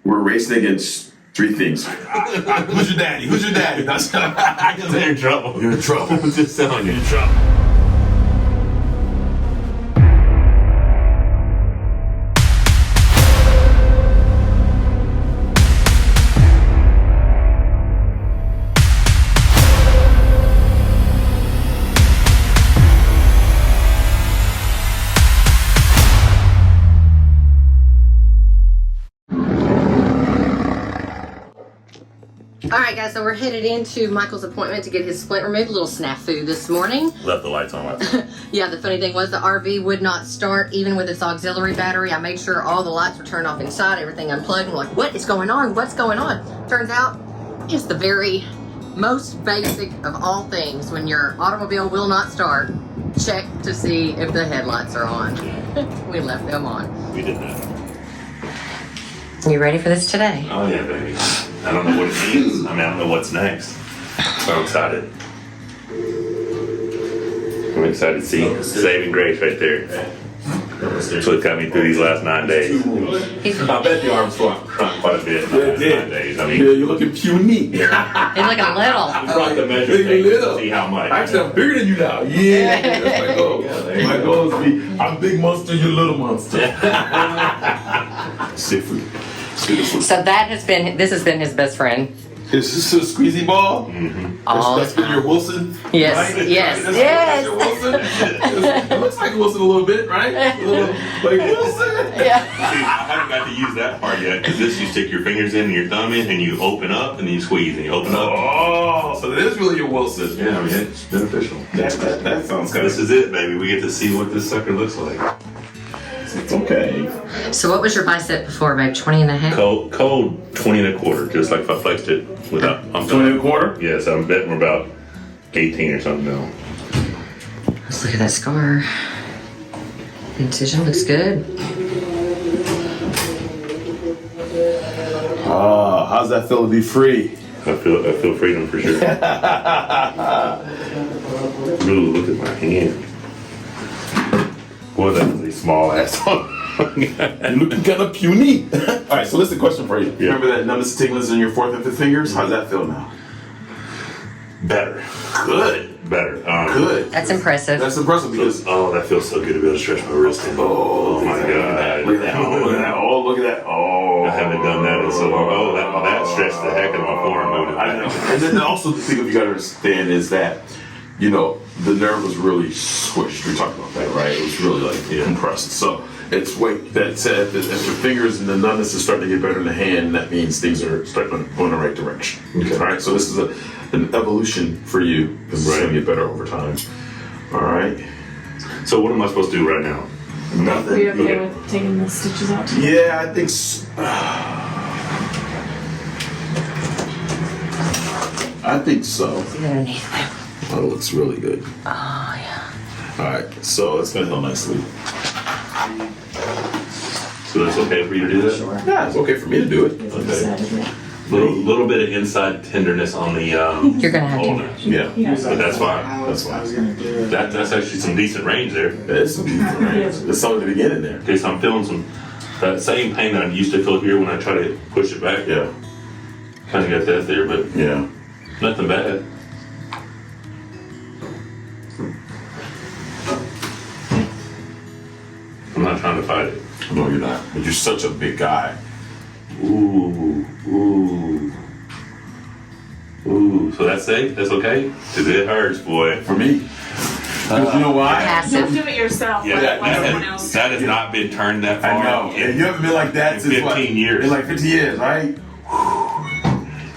We're racing against three things. Who's your daddy? Who's your daddy? That's I can say You're in trouble. you're in trouble. I'm just telling you. You're in trouble. Alright guys, so we're headed into Michael's appointment to get his splint removed. A little snafu this morning. Left the lights on. Yeah, the funny thing was the RV would not start even with its auxiliary battery. I made sure all the lights were turned off inside, everything unplugged. I'm like, what is going on? What's going on? Turns out it's the very most basic of all things. When your automobile will not start, check to see if the headlights are on. We left them on. We did that. You ready for this today? Oh yeah, baby. I don't know what it means. I mean, I don't know what's next. So I'm excited. I'm excited to see saving grace right there. That's what got me through these last 9 days. I bet the arms shrunk quite a bit in the last 9 days. I mean, Yeah, you're looking puny. He's looking little. we brought the measure tape to see how much. Actually, I'm bigger than you now. Yeah, that's my goal. My goal is to be, I'm big monster, you little monster. Sifu. So this has been his best friend. Is this a squeezy ball? Mm-hmm. That's been your Wilson? Yes, right? yes, That's yes. your Wilson? It looks like Wilson a little bit, right? A little like Wilson. Yeah. See, I haven't got to use that part yet, because this you stick your fingers in and your thumb in and you open up and then you squeeze and you open up. Oh, so that is really your Wilson. Yeah, I mean, it's beneficial. That sounds good. This is it, baby. We get to see what this sucker looks like. It's okay. So what was your bicep before, babe? 20 and a half? Cold 20 and a quarter, just like if I flexed it without. I'm 20 and a quarter? Yes, I'm betting we're about 18 or something now. Let's look at that scar. Incision looks good. Oh, how's that feel to be free? I feel freedom for sure. Ooh, look at my hand. Boy, that was a small ass one. You're looking kind of puny. All right, so listen, question for you. Yeah. Remember that numbness and tingling in your fourth and fifth fingers? How's that feel now? Better. Good. Better. Good. That's impressive. That's impressive because. Oh, that feels so good to be able to stretch my wrist in. Oh my God. Look at that. Oh, look at that. Oh, look at that. Oh. I haven't done that in so long. Oh, that stretched the heck out of my forearm movement. I know. And then also the thing you gotta understand is that, you know, the nerve was really squished. We talked about that, right? It was really like compressed. So it's weight that said that if your fingers and the numbness is starting to get better in the hand, that means things are starting to go in the right direction. Okay. All right. So this is an evolution for you. This is going to get better over time. All right. So what am I supposed to do right now? Nothing. Are you okay with taking the stitches out? Yeah, I think. I think so. See that underneath there. Oh, it looks really good. Oh, yeah. All right, so it's gonna heal nicely. So that's okay for you to do that? Yeah, it's okay for me to do it. Okay. Little bit of inside tenderness on the You're going to have to. ulnar. Yeah, But that's fine. that's fine. That's actually some decent range there. There's some beautiful range. There's something to begin in there. Okay, so I'm feeling that same pain that I used to feel here when I try to push it back. Yeah, Kind of got that there, but yeah. nothing bad. I'm not trying to fight it. No, you're not. But you're such a big guy. Ooh. So that's safe? That's okay? Because it hurts, boy. For me. Because you know why? Don't Passive. do it yourself. Yeah, Let someone else. that has not been turned that far. I know. And you haven't been like that in since 15 years. In like 50 years, right?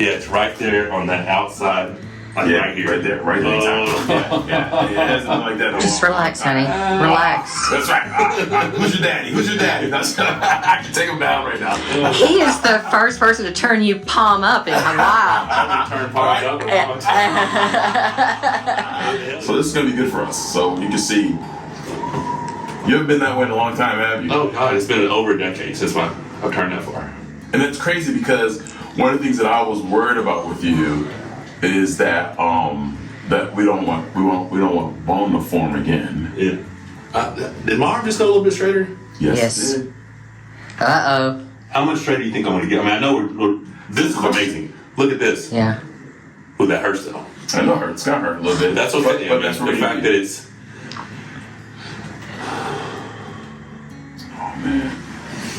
Yeah, it's right there on that outside. Like right here. right there, right there. Yeah, it hasn't been like that no Just more. relax, honey. Relax. That's right. Who's your daddy? Who's your daddy? That's, I can take him down right now. He is the first person to turn you palm up in a while. Turn palms up. So this is gonna be good for us. So you can see, you haven't been that way in a long time, have you? Oh God, it's been over a decade since I've turned that far. And it's crazy because one of the things that I was worried about with you is that that we don't want bone to form again. Yeah. Did my arm just go a little bit straighter? Yes. Yes. it did. Uh-oh. How much straight do you think I'm going to get? I mean, I know this is amazing. Look at this. Yeah. With that hairstyle. I know it's gonna hurt a little bit. That's okay. But that's the really fact that it's. Oh man,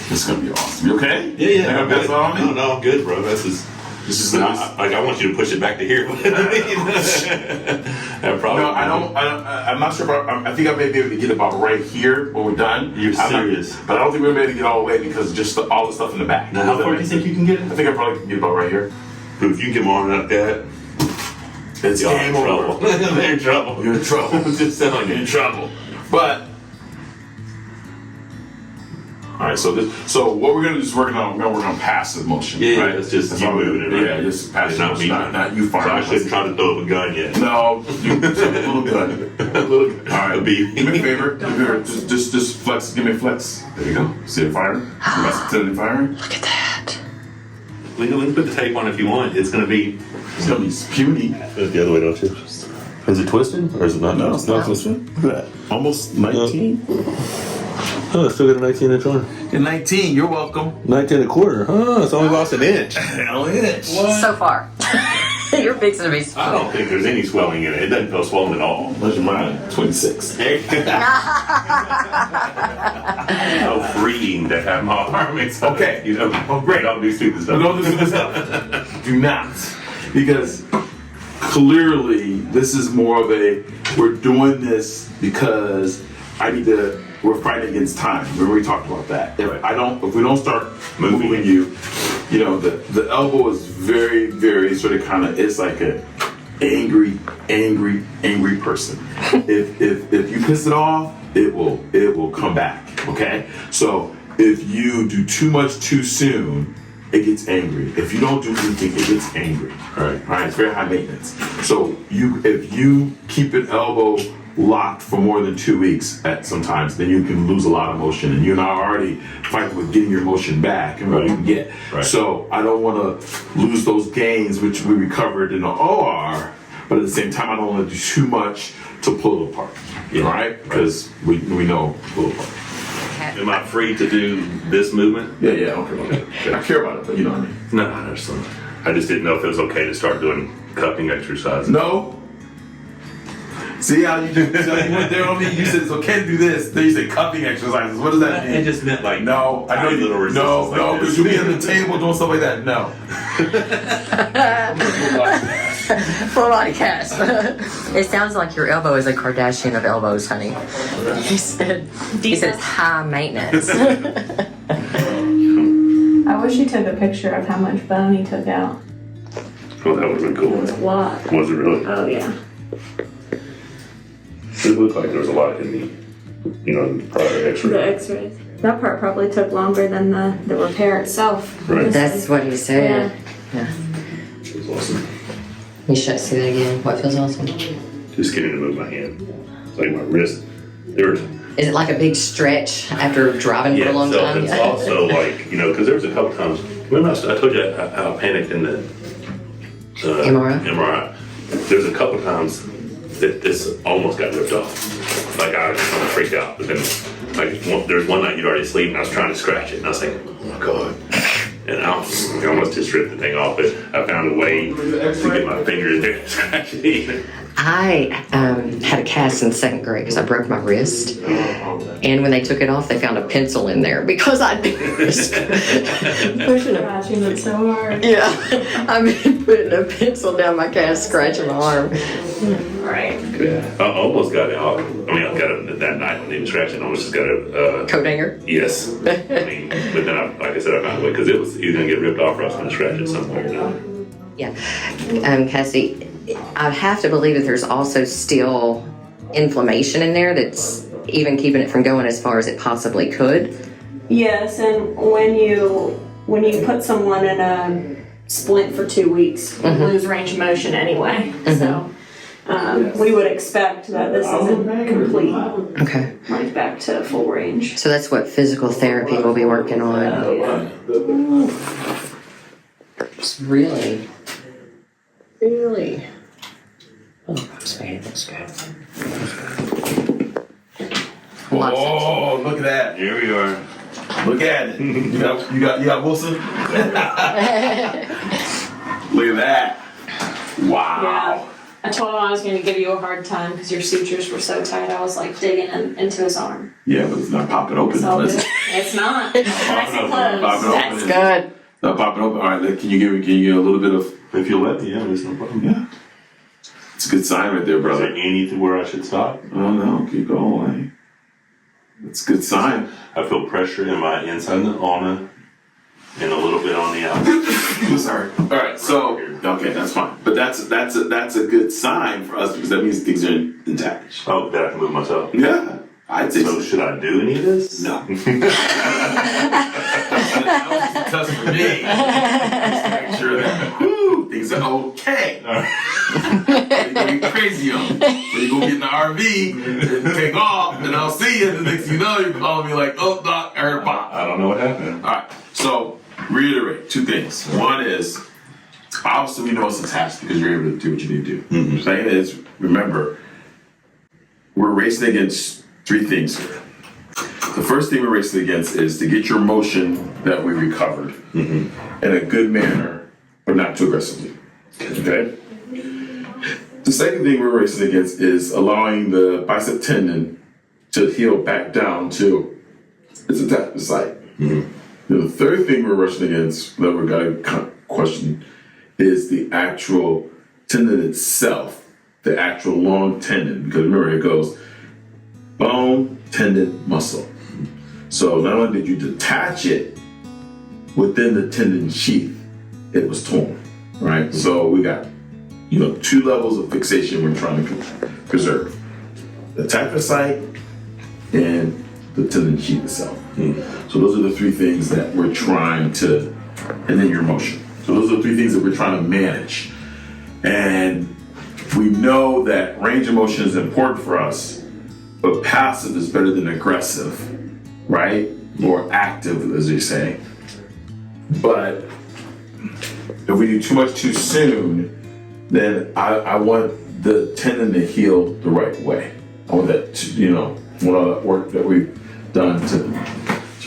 this is gonna be awesome. You okay? Yeah. I'm good. No, I'm good, bro. This is like I want you to push it back to here. That probably. No, I'm not sure. I think I may be able to get about right here when we're done. You're serious? But I don't think we're able to get all the way because just all the stuff in the back. Now, how far do you think you can get? I think I probably can get about right here. Dude, if you get more like that, It's game over. They're in trouble. You're in trouble. I'm just telling You're you. in trouble. But all right, so what we're gonna do is we're gonna work on passive motion. Yeah, right? it's just That's you all moving it, right? Yeah, just passive Not motion. me. Not you So I firing. shouldn't try to throw up a gun yet. No, you a little gun. A little. All right, A BB. do me a favor. Do me a favor. Just flex. Give me a flex. There you go. See it firing? See it firing? Look at that. We can put the tape on if you want. It's gonna be. It's gonna be puny. It's the other way, don't you? Is it twisting or is it not? No, it's not twisting. Look at that. Almost 19. Oh, still got a 19-inch arm. You're 19. You're welcome. 19 and a quarter. Huh? It's only lost an inch. Hell inch. So far. You're fixing to be I sweet. don't think there's any swelling in it. It doesn't feel swollen at all. What's your mind? 26. So freeing to have my arm. It's Okay. You know, great. Don't do stupid stuff. Don't do this stuff. Do not. Because clearly this is more of we're doing this because we're fighting against time. Remember we talked about that. If we don't start moving you, the elbow is very, very sort of it's like a angry person. if you piss it off, it will come back. Okay? So if you do too much too soon, it gets angry. If you don't do anything, it gets angry. All right. It's very high maintenance. So if you keep an elbow locked for more than 2 weeks sometimes, then you can lose a lot of motion, and you're not already fighting with getting your motion back and what you can get. Right. So I don't want to lose those gains which we recovered in the OR, but at the same time I don't want to do too much to pull it apart. Yeah. Right? Because we know pull it apart. Am I free to do this movement? Yeah, I don't care about that. I care about it, but you know what I mean. No, I understand. I just didn't know if it was okay to start doing cupping exercises. No. See how you do this? You went there on me. You said it's okay to do this. Then you say cupping exercises. What does that mean? It just meant like No, I know tiny you. little resistance like No, this. because you'll be at the table doing stuff like that. No. Full body cast. It sounds like your elbow is a Kardashian of elbows, honey. He said it's high maintenance. I wish you took a picture of how much bone he took out. Oh, that would have been cool. It was a lot. Was it really? Oh yeah. It looked like there was a lot in the prior The x-ray. X-rays. That part probably took longer than the repair itself. Right. That's what he said. Yeah. It was awesome. You should say that again. What feels awesome? Just getting to move my hand. It's like my wrist. Is it like a big stretch after driving for a long time? It's also like, because there was a couple times. Remember I told you how I panicked in the MRI. There's a couple times that this almost got ripped off. Like I was freaked out. But then, there's one night you'd already sleep and I was trying to scratch it and I was like, oh my God. And I almost just ripped the thing off, but I found a way to get my finger in there and scratch it. I had a cast in 2nd grade because I broke my wrist. And when they took it off, they found a pencil in there because I'd been pushing a Scratching it so hard. Yeah, I've been putting a pencil down my cast, scratching my arm. Right. I almost got it off. I got it that night. I didn't even scratch it. I almost just got a Coat hanger? Yes. But then, like I said, I found a way because it was either going to get ripped off or I was going to scratch it somewhere. Yeah. Cassie, I have to believe that there's also still inflammation in there that's even keeping it from going as far as it possibly could. Yes, and when you put someone in a splint for 2 weeks, you lose range of motion anyway. So we would expect that this isn't complete. Okay. Like back to full range. So that's what physical therapy will be working on. Really? Oh, that's good. Oh, look at that. Here we are. Look at it. You got Wilson? Look at that. Wow. Yeah. I told him I was going to give you a hard time because your sutures were so tight. I was like digging into his arm. Yeah, but it's not popping open. It's all is good. it? It's not. It's nice and closed. That's good. Not popping open. All right, can you give a little bit of? If you let me, yeah, there's no problem. Yeah. It's a good sign right there, Is brother. there anything where I should stop? Oh no, keep going. It's a good sign. I feel pressure in my inside of the ulna and a little bit on the outside. Sorry. All right, so okay, that's fine. But that's a good sign for us because that means things are intact. Oh, that I can move myself. Yeah, I'd say So should I do any of this? no. That was a test for me. Just to make sure that things are okay. You're going crazy on. So you go get in the RV and take off, and I'll see you. And the next thing you know, you're calling me like, "Oh, doc, I heard a pop." I don't know what happened. All right. So reiterate two things. One is obviously we know it's attached because you're able to do what you need to do. Second is remember we're racing against three things here. The first thing we're racing against is to get your motion that we recovered in a good manner, but not too aggressively. Okay? The second thing we're racing against is allowing the bicep tendon to heal back down to its attachment site. The third thing we're rushing against that we're going to question is the actual tendon itself, the actual long tendon. Because remember, it goes bone, tendon, muscle. So not only did you detach it within the tendon sheath, it was torn, right? So we got, two levels of fixation we're trying to preserve. The attachment site and the tendon sheath itself. So those are the three things that we're trying to, and then your motion. So those are the three things that we're trying to manage. And we know that range of motion is important for us, but passive is better than aggressive, right? Or active, as they say. But if we do too much too soon, then I want the tendon to heal the right way. I want that, want all that work that we've done to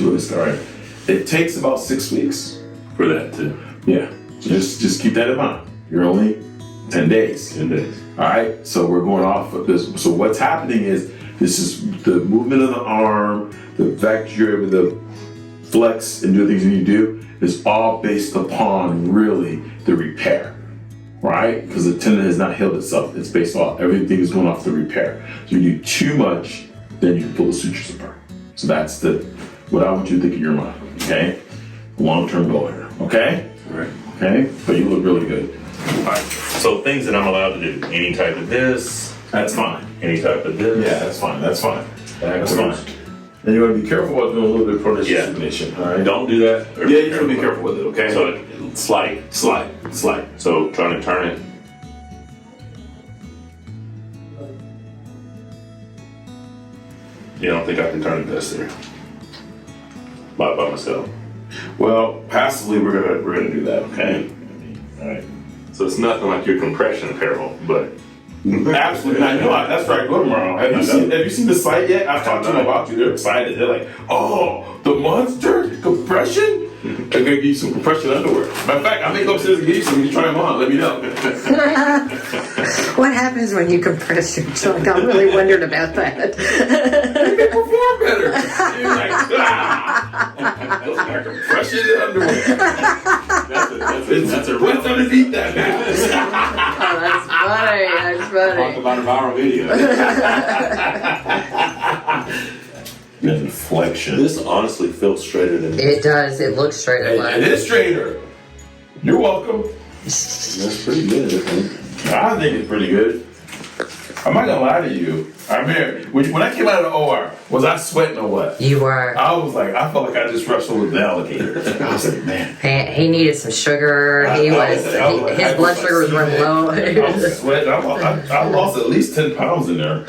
really start. It takes about 6 weeks For that too. Yeah. So just keep that in mind. You're only 10 days. 10 days. All right. So we're going off of this. So what's happening is this is the movement of the arm, the fact you're able to flex and do the things you need to do is all based upon really the repair. Right? Because the tendon has not healed itself. It's based off everything is going off the repair. So you do too much, then you can pull the sutures apart. So that's what I want you to think in your mind. Okay? Long-term goal here. Okay? All right. Okay? But you look really good. All right. So things that I'm allowed to do. Any type of this. That's fine. Any type of this. Yeah, that's fine. That's fine. That's Backwards. fine. And you want to be careful about doing a little bit of pronation Yeah. supination. All right? Don't do that. Or Yeah, you have to be careful with it, okay? So slide. Slide. So trying to turn it. You don't think I can turn it best there? By myself. Well, passively, we're gonna do that, okay? All right. So it's nothing like your compression apparel, but Absolutely not. That's right. Go tomorrow. Have you seen the site yet? I've talked to them about you. They're excited. They're like, "Oh, the monster compression." I'm gonna give you some compression underwear. Matter of fact, I may go upstairs and get you some. You try them on. Let me know. What happens when you compress your junk? I'm really wondering about that. They perform better. You're like, those are compression underwear. That's a what's underneath that now? Oh, that's funny. That's funny. talk about a viral video. Inflection. This honestly feels straighter than It does. It looks straight It line. is straighter. You're welcome. That's pretty good, I think. I think it's pretty good. I'm not gonna lie to you. I mean, when I came out of the OR, was I sweating or what? You were. I felt like I just wrestled with the alligator. I was like, man. He needed some sugar. His blood sugar was running low. I was sweating. I lost at least 10 pounds in there.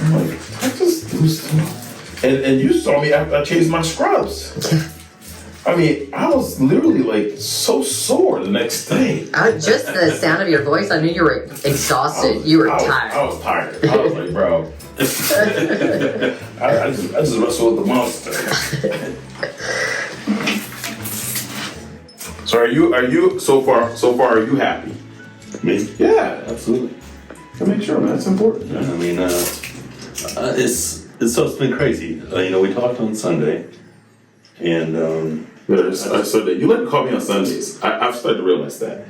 I'm like, I just do stuff. And you saw me after I changed my scrubs. I mean, I was literally like so sore the next day. Just the sound of your voice, I knew you were exhausted. You were tired. I was tired. I was like, bro. I just wrestle with the monster. So are you so far are you happy? Me? Yeah, absolutely. To make sure, man, that's important. I mean, it's been crazy. We talked on Sunday, and I Sunday. You like to call me on Sundays. I've started to realize that.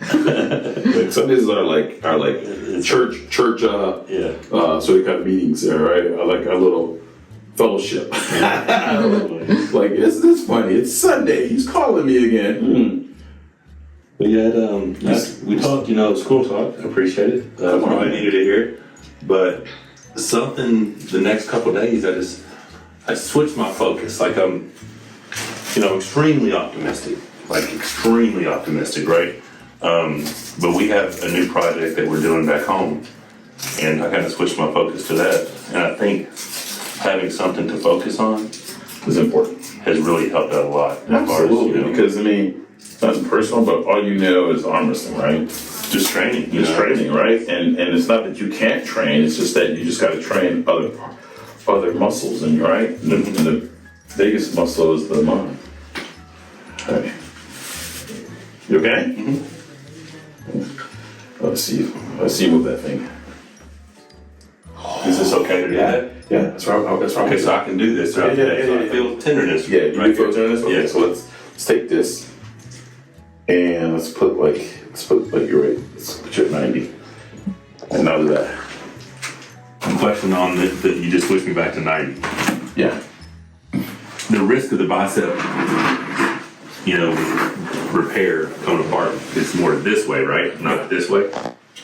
Like Sundays are like church. So they got meetings there, right? I like our little fellowship. Like it's funny. It's Sunday. He's calling me again. we had we talked. School talk. I appreciate it. Probably needed to hear it, but something the next couple of days, I switched my focus. Like I'm extremely optimistic, right? But we have a new project that we're doing back home, and I kind of switched my focus to that. And I think having something to focus on Is important. has really helped out a lot. Absolutely, because I mean, that's personal, but all you know is arm wrestling, right? Just training. Just training, right? And it's not that you can't train; it's just that you just got to train other muscles, and right. And the biggest muscle is the mind. Okay. You okay? Mm-hmm. Let's see with that thing. Is this okay to do that? Yeah, that's right. Okay, so I can do this throughout the day. So I feel tenderness. Yeah, you feel tenderness? Okay, Yeah. so let's take this and let's put you're right. Let's put you at 90. And now do that. Question on that you just switched me back to 90. Yeah. The risk of the bicep, repair coming apart is more this way, right? Not this way.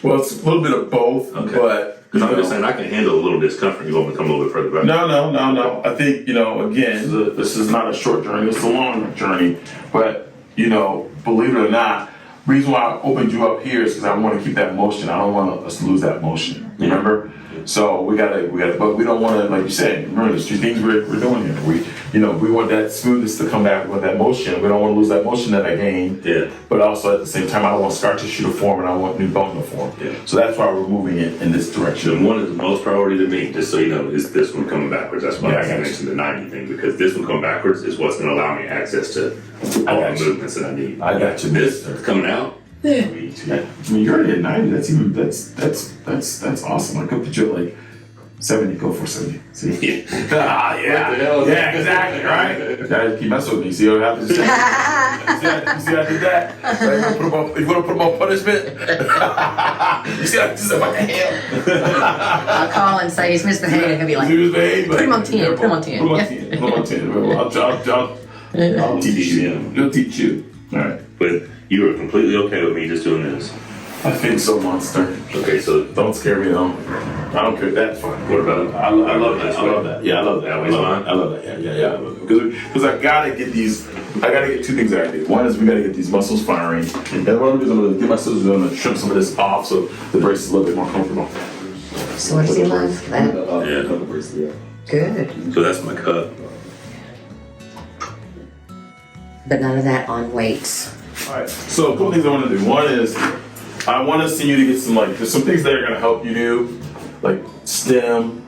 Well, it's a little bit of both, but Because I'm just saying I can handle a little discomfort. You want me to come a little bit further back? No. I think, again, this is not a short journey, it's a long journey. But, believe it or not, reason why I opened you up here is because I want to keep that motion. I don't want us to lose that motion. Remember? So we gotta, but we don't want to, like you said, remember there's two things we're doing here. We want that smoothness to come back with that motion. We don't want to lose that motion that I gained. Yeah. But also at the same time, I don't want scar tissue to form and I want new bone to form. Yeah. So that's why we're moving it in this direction. The one is the most priority to me, just so you know, is this one coming backwards. That's why Yeah, I mentioned the 90 thing, because this one coming backwards is what's going to allow me access to all the movements that I need. I got you. This coming out. Yeah. I mean, you're already at 90. That's awesome. I could put you at like 70. Go for 70. See? Yeah. Yeah, exactly. Right. Guys, keep messing with me. See what happens? You see how I did that? Like, you want to put him on punishment? You see how I did that with the hand? I'll call and say he's misbehaving. He'll be like, Put him on 10. Put him on 10. Put him on 10. I'll teach you. He'll teach you. All right. But you are completely okay with me just doing this? I think so, monster. Okay, so Don't scare me though. I don't care. That's fine. what about I love that. I love that. Yeah, I love that. That one's fine? I love that. Yeah. Because I gotta get these. I gotta get two things that I do. One is we gotta get these muscles firing, and one is I'm gonna get my scissors. I'm gonna trim some of this off so the brace is a little bit more comfortable. So what does he love? That? Yeah. Good. So that's my cup. But none of that on weights. All right. So a couple things I want to do. One is I want to see you to get some there's some things that are gonna help you do, like stem.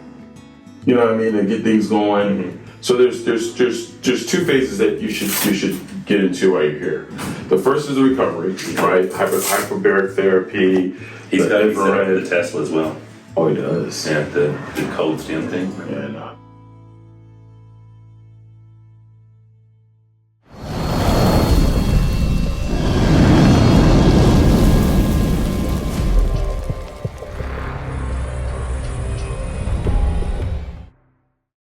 You know what I mean? And get things going. So there's two phases that you should get into while you're here. The first is the recovery, right? Hyperbaric therapy. He's got the Tesla as well. Oh, he does. Yeah, the cold stem thing. And